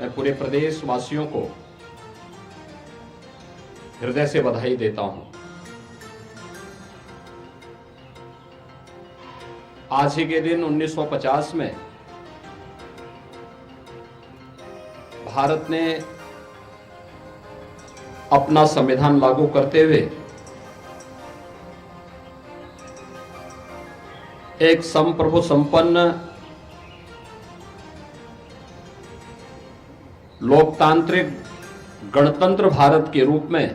मैं पूरे प्रदेश वासियों को हृदय से बधाई देता हूं। आज ही के दिन 1950 में भारत ने अपना संविधान लागू करते हुए एक संप्रभु संपन्न लोकतांत्रिक गणतंत्र भारत के रूप में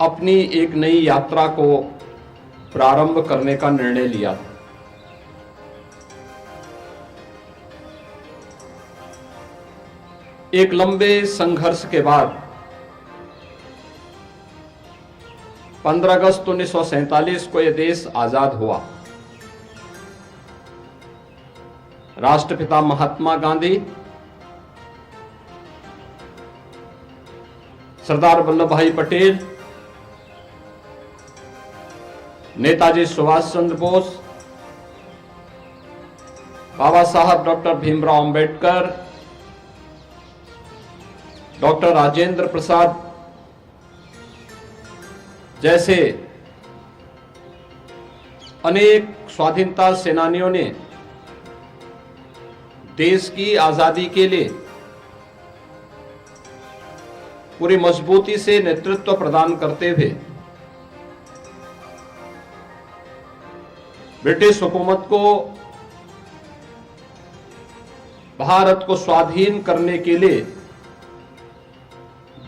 अपनी एक नई यात्रा को प्रारंभ करने का निर्णय लिया था। एक लंबे संघर्ष के बाद 15 अगस्त 1947 को यह देश आजाद हुआ। राष्ट्रपिता महात्मा गांधी, सरदार वल्लभ भाई पटेल, नेताजी सुभाष चंद्र बोस, बाबा साहब डॉक्टर भीमराव अंबेडकर, डॉक्टर राजेंद्र प्रसाद जैसे अनेक स्वाधीनता सेनानियों ने देश की आजादी के लिए पूरी मजबूती से नेतृत्व प्रदान करते हुए ब्रिटिश हुकूमत को भारत को स्वाधीन करने के लिए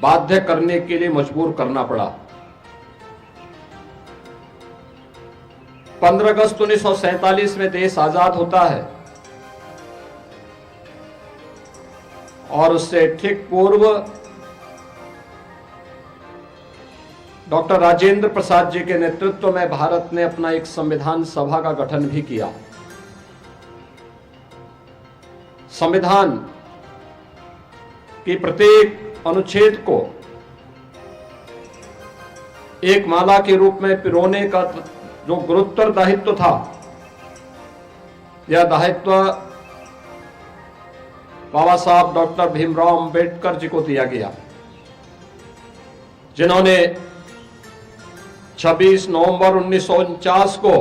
बाध्य करने के लिए मजबूर करना पड़ा। 15 अगस्त 1947 में देश आजाद होता है और उससे ठीक पूर्व डॉक्टर राजेंद्र प्रसाद जी के नेतृत्व में भारत ने अपना एक संविधान सभा का गठन भी किया। संविधान की प्रत्येक अनुच्छेद को एक माला के रूप में पिरोने का जो गुरुतर दायित्व था, यह दायित्व बाबा साहब डॉक्टर भीमराव अंबेडकर जी को दिया गया, जिन्होंने 26 नवंबर 1949 को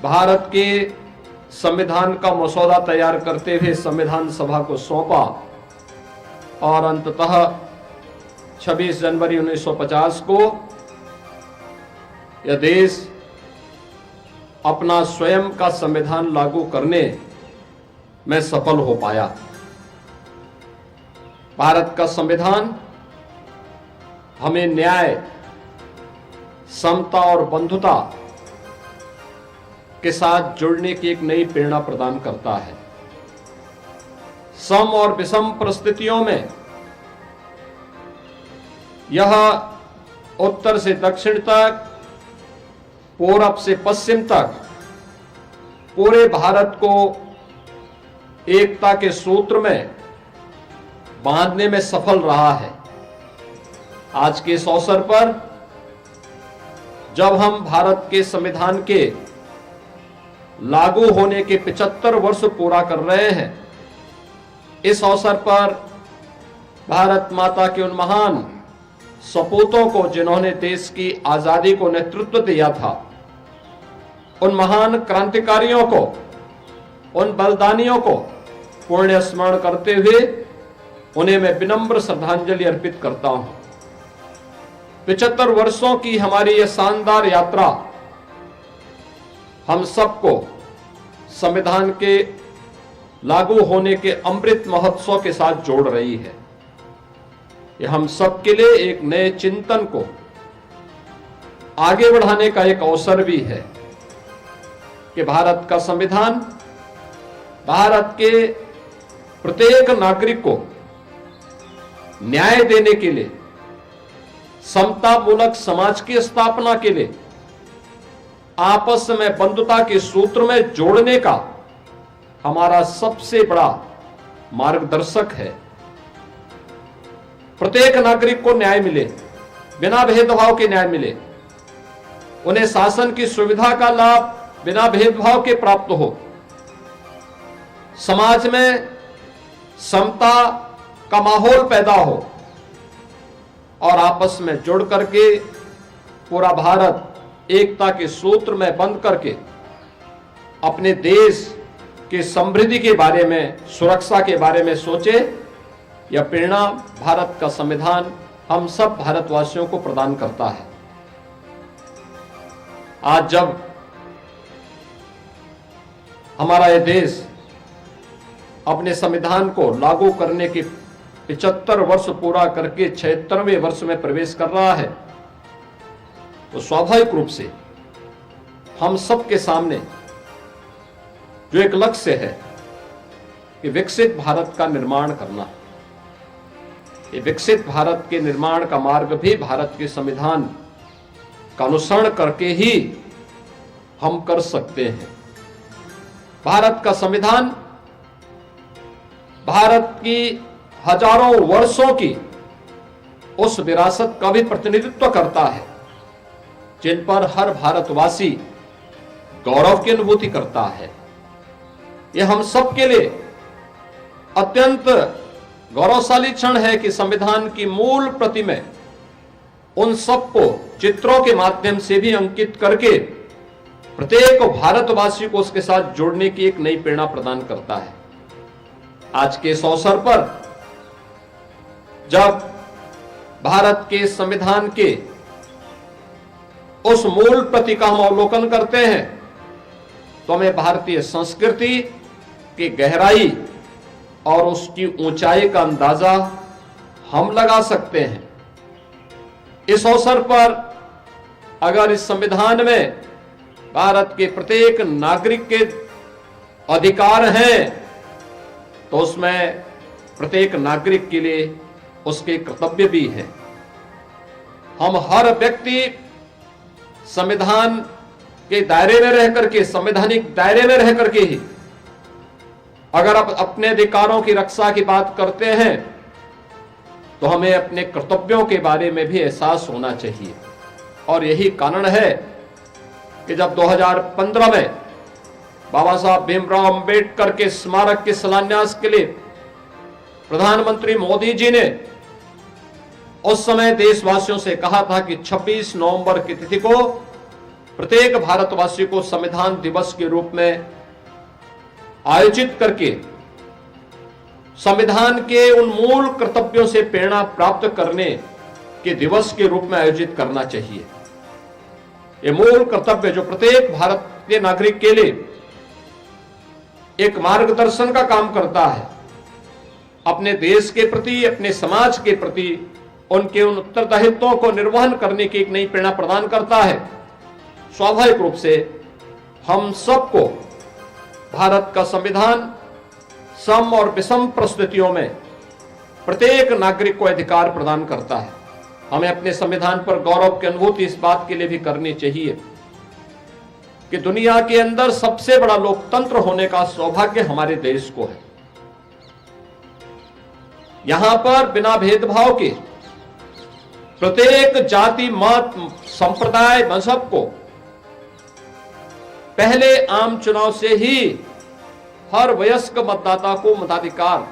भारत के संविधान का मसौदा तैयार करते हुए संविधान सभा को सौंपा और अंततः 26 जनवरी 1950 को यह देश अपना स्वयं का संविधान लागू करने में सफल हो पाया। भारत का संविधान हमें न्याय, समता और बंधुता के साथ जुड़ने की एक नई प्रेरणा प्रदान करता है। सम और विषम परिस्थितियों में यह उत्तर से दक्षिण तक, पूरब से पश्चिम तक पूरे भारत को एकता के सूत्र में बांधने में सफल रहा है। आज के इस अवसर पर जब हम भारत के संविधान के लागू होने के 75 वर्ष पूरा कर रहे हैं, इस अवसर पर भारत माता के उन महान सपूतों को, जिन्होंने देश की आजादी को नेतृत्व दिया था, उन महान क्रांतिकारियों को, उन बलिदानियों को पुण्य स्मरण करते हुए उन्हें मैं विनम्र श्रद्धांजलि अर्पित करता हूं। 75 वर्षों की हमारी यह शानदार यात्रा हम सबको संविधान के लागू होने के अमृत महोत्सव के साथ जोड़ रही है। यह हम सबके लिए एक नए चिंतन को आगे बढ़ाने का एक अवसर भी है कि भारत का संविधान भारत के प्रत्येक नागरिक को न्याय देने के लिए, समता मूलक समाज की स्थापना के लिए, आपस में बंधुता के सूत्र में जोड़ने का हमारा सबसे बड़ा मार्गदर्शक है। प्रत्येक नागरिक को न्याय मिले, बिना भेदभाव के न्याय मिले, उन्हें शासन की सुविधा का लाभ बिना भेदभाव के प्राप्त हो, समाज में समता का माहौल पैदा हो और आपस में जुड़ करके पूरा भारत एकता के सूत्र में बंध करके अपने देश की समृद्धि के बारे में, सुरक्षा के बारे में सोचे। यह प्रेरणा भारत का संविधान हम सब भारतवासियों को प्रदान करता है। आज जब हमारा यह देश अपने संविधान को लागू करने के 75 वर्ष पूरा करके 76वें वर्ष में प्रवेश कर रहा है, तो स्वाभाविक रूप से हम सबके सामने जो एक लक्ष्य है कि विकसित भारत का निर्माण करना है। ये विकसित भारत के निर्माण का मार्ग भी भारत के संविधान का अनुसरण करके ही हम कर सकते हैं। भारत का संविधान भारत की हजारों वर्षों की उस विरासत का भी प्रतिनिधित्व करता है जिन पर हर भारतवासी गौरव की अनुभूति करता है। यह हम सब के लिए अत्यंत गौरवशाली क्षण है कि संविधान की मूल प्रति में उन सबको चित्रों के माध्यम से भी अंकित करके प्रत्येक भारतवासी को उसके साथ जोड़ने की एक नई प्रेरणा प्रदान करता है। आज के इस अवसर पर जब भारत के संविधान के उस मूल प्रति का हम अवलोकन करते हैं तो हमें भारतीय संस्कृति की गहराई और उसकी ऊंचाई का अंदाजा हम लगा सकते हैं। इस अवसर पर अगर इस संविधान में भारत के प्रत्येक नागरिक के अधिकार हैं तो उसमें प्रत्येक नागरिक के लिए उसके कर्तव्य भी हैं। हम हर व्यक्ति संविधान के दायरे में रह करके, संवैधानिक दायरे में रह करके ही अगर आप अपने अधिकारों की रक्षा की बात करते हैं तो हमें अपने कर्तव्यों के बारे में भी एहसास होना चाहिए। और यही कारण है कि जब 2015 में बाबा साहब भीमराव अंबेडकर के स्मारक के शिलान्यास के लिए प्रधानमंत्री मोदी जी ने उस समय देशवासियों से कहा था कि 26 नवंबर की तिथि को प्रत्येक भारतवासी को संविधान दिवस के रूप में आयोजित करके संविधान के उन मूल कर्तव्यों से प्रेरणा प्राप्त करने के दिवस के रूप में आयोजित करना चाहिए। ये मूल कर्तव्य जो प्रत्येक भारतीय नागरिक के लिए एक मार्गदर्शन का काम करता है, अपने देश के प्रति, अपने समाज के प्रति उनके उन उत्तरदायित्वों को निर्वहन करने की एक नई प्रेरणा प्रदान करता है। स्वाभाविक रूप से हम सबको भारत का संविधान सम और विषम परिस्थितियों में प्रत्येक नागरिक को अधिकार प्रदान करता है। हमें अपने संविधान पर गौरव की अनुभूति इस बात के लिए भी करनी चाहिए कि दुनिया के अंदर सबसे बड़ा लोकतंत्र होने का सौभाग्य हमारे देश को है। यहां पर बिना भेदभाव के प्रत्येक जाति, मत, संप्रदाय, मजहब को पहले आम चुनाव से ही हर वयस्क मतदाता को मताधिकार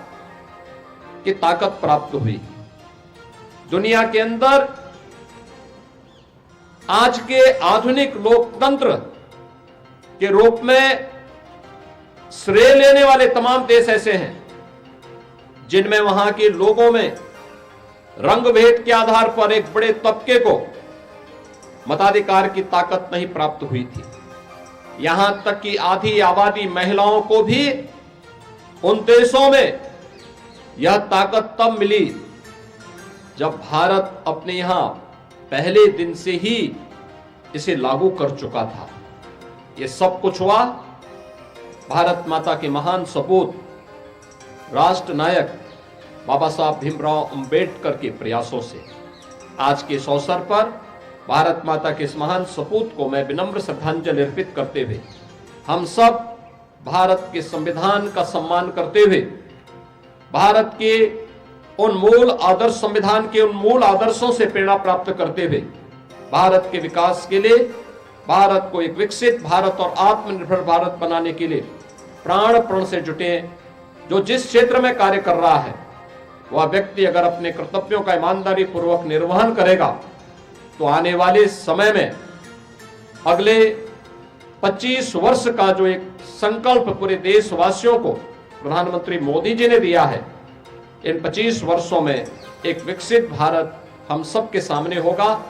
की ताकत प्राप्त हुई। दुनिया के अंदर आज के आधुनिक लोकतंत्र के रूप में श्रेय लेने वाले तमाम देश ऐसे हैं जिनमें वहां के लोगों में रंग भेद के आधार पर एक बड़े तबके को मताधिकार की ताकत नहीं प्राप्त हुई थी। यहां तक कि आधी आबादी महिलाओं को भी उन देशों में यह ताकत तब मिली जब भारत अपने यहां पहले दिन से ही इसे लागू कर चुका था। यह सब कुछ हुआ भारत माता के महान सपूत राष्ट्र नायक बाबा साहब भीमराव अंबेडकर के प्रयासों से। आज के इस अवसर पर भारत माता के इस महान सपूत को मैं विनम्र श्रद्धांजलि अर्पित करते हुए हम सब भारत के संविधान का सम्मान करते हुए भारत के उन मूल आदर्श, संविधान के उन मूल आदर्शों से प्रेरणा प्राप्त करते हुए भारत के विकास के लिए, भारत को एक विकसित भारत और आत्मनिर्भर भारत बनाने के लिए प्राण प्रण से जुटे। जो जिस क्षेत्र में कार्य कर रहा है वह व्यक्ति अगर अपने कर्तव्यों का ईमानदारी पूर्वक निर्वहन करेगा तो आने वाले समय में अगले 25 वर्ष का जो एक संकल्प पूरे देशवासियों को प्रधानमंत्री मोदी जी ने दिया है, इन 25 वर्षों में एक विकसित भारत हम सबके सामने होगा।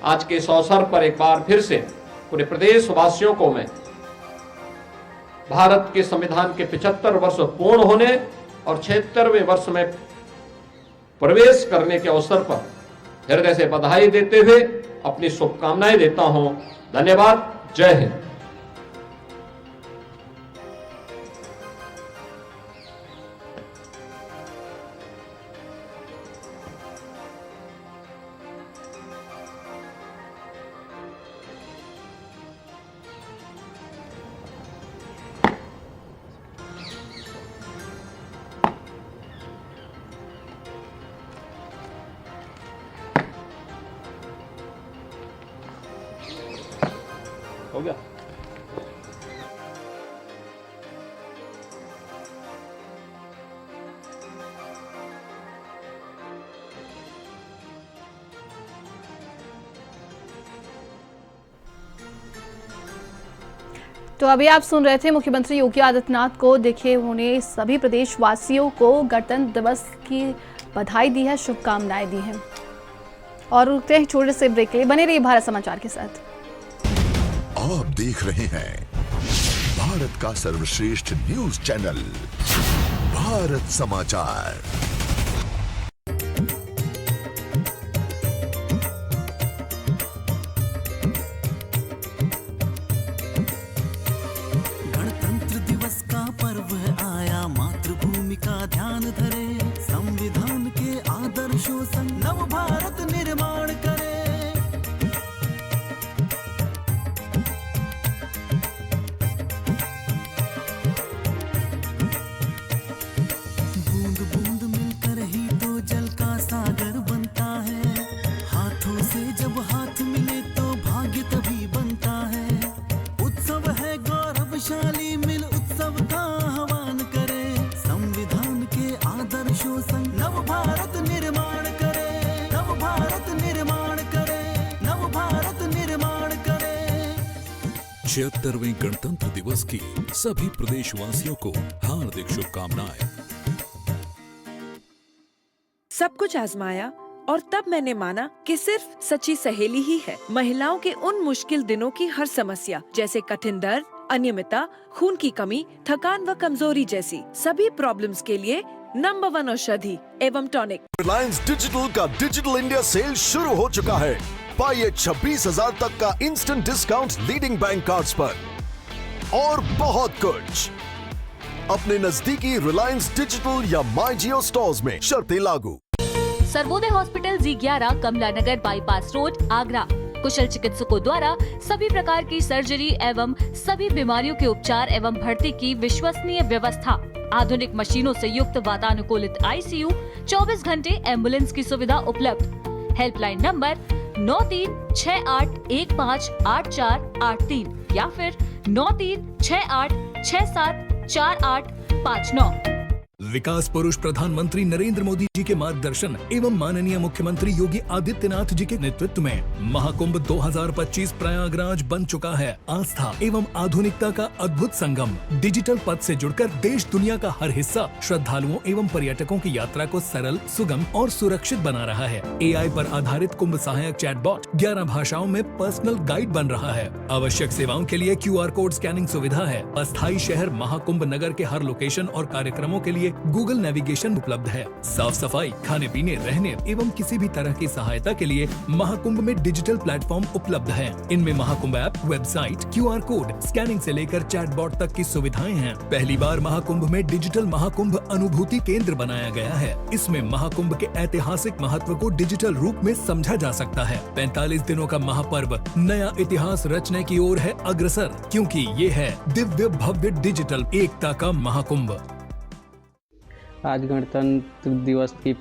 आज के इस अवसर पर एक बार फिर से पूरे प्रदेशवासियों को मैं भारत के संविधान के 75 वर्ष पूर्ण होने और 76वें वर्ष में प्रवेश करने के अवसर पर हृदय से बधाई देते हुए अपनी शुभकामनाएं देता हूं। धन्यवाद। जय हिंद। हो गया। तो अभी आप सुन रहे थे मुख्यमंत्री योगी आदित्यनाथ को। देखिए, उन्होंने सभी प्रदेशवासियों को गणतंत्र दिवस की बधाई दी है, शुभकामनाएं दी हैं। और रुकते हैं छोटे से ब्रेक के लिए। बने रहिए भारत समाचार के साथ। आप देख रहे हैं भारत का सर्वश्रेष्ठ न्यूज चैनल भारत समाचार। गणतंत्र दिवस का पर्व आया, मातृभूमि का ध्यान धरे, संविधान के आदर्शों संग नव भारत निर्माण करे। बूंद बूंद मिलकर ही तो जल का सागर बनता है, हाथों से जब हाथ मिले तो भाग्य तभी बनता है। उत्सव है गौरवशाली, मिल उत्सव का आह्वान करे, संविधान के आदर्शों संग नव भारत निर्माण करे, नव भारत निर्माण करे, नव भारत निर्माण करे। 76वें गणतंत्र दिवस की सभी प्रदेशवासियों को हार्दिक शुभकामनाएं। सब कुछ आजमाया और तब मैंने माना कि सिर्फ सच्ची सहेली ही है महिलाओं के उन मुश्किल दिनों की हर समस्या, जैसे कठिन दर्द, अनियमितता, खून की कमी, थकान व कमजोरी जैसी सभी प्रॉब्लम्स के लिए नंबर 1 औषधि एवं टॉनिक। रिलायंस डिजिटल का डिजिटल इंडिया सेल शुरू हो चुका है। पाइए 26,000 तक का instant discount leading bank cards पर और बहुत कुछ। अपने नजदीकी रिलायंस डिजिटल या माई जियो स्टोर्स में शर्तें लागू। सर्वोदय हॉस्पिटल जी11 कमला नगर बाईपास रोड आगरा। कुशल चिकित्सकों द्वारा सभी प्रकार की सर्जरी एवं सभी बीमारियों के उपचार एवं भर्ती की विश्वसनीय व्यवस्था। आधुनिक मशीनों से युक्त वातानुकूलित आईसीयू, 24 घंटे एम्बुलेंस की सुविधा उपलब्ध। हेल्पलाइन नंबर 9368158483 या फिर 9368674859। विकास पुरुष प्रधानमंत्री नरेंद्र मोदी जी के मार्गदर्शन एवं माननीय मुख्यमंत्री योगी आदित्यनाथ जी के नेतृत्व में महाकुंभ 2025 प्रयागराज बन चुका है आस्था एवं आधुनिकता का अद्भुत संगम। डिजिटल पथ से जुड़कर देश दुनिया का हर हिस्सा श्रद्धालुओं एवं पर्यटकों की यात्रा को सरल, सुगम और सुरक्षित बना रहा है। AI पर आधारित कुंभ सहायक चैटबॉट 11 भाषाओं में पर्सनल गाइड बन रहा है। आवश्यक सेवाओं के लिए QR कोड स्कैनिंग सुविधा है। अस्थायी शहर महाकुंभ नगर के हर लोकेशन और कार्यक्रमों के लिए गूगल नेविगेशन उपलब्ध है। साफ सफाई, खाने पीने, रहने एवं किसी भी तरह की सहायता के लिए महाकुंभ में डिजिटल प्लेटफॉर्म उपलब्ध है। इनमें Mahakumbh app, website, QR code, scanning से लेकर चैटबॉट तक की सुविधाएं हैं। पहली बार महाकुंभ में डिजिटल महाकुंभ अनुभूति केंद्र बनाया गया है। इसमें महाकुंभ के ऐतिहासिक महत्व को डिजिटल रूप में समझा जा सकता है। 45 दिनों का महापर्व नया इतिहास रचने की ओर है अग्रसर, क्योंकि ये है दिव्य भव्य डिजिटल एकता का महाकुंभ। आज गणतंत्र दिवस की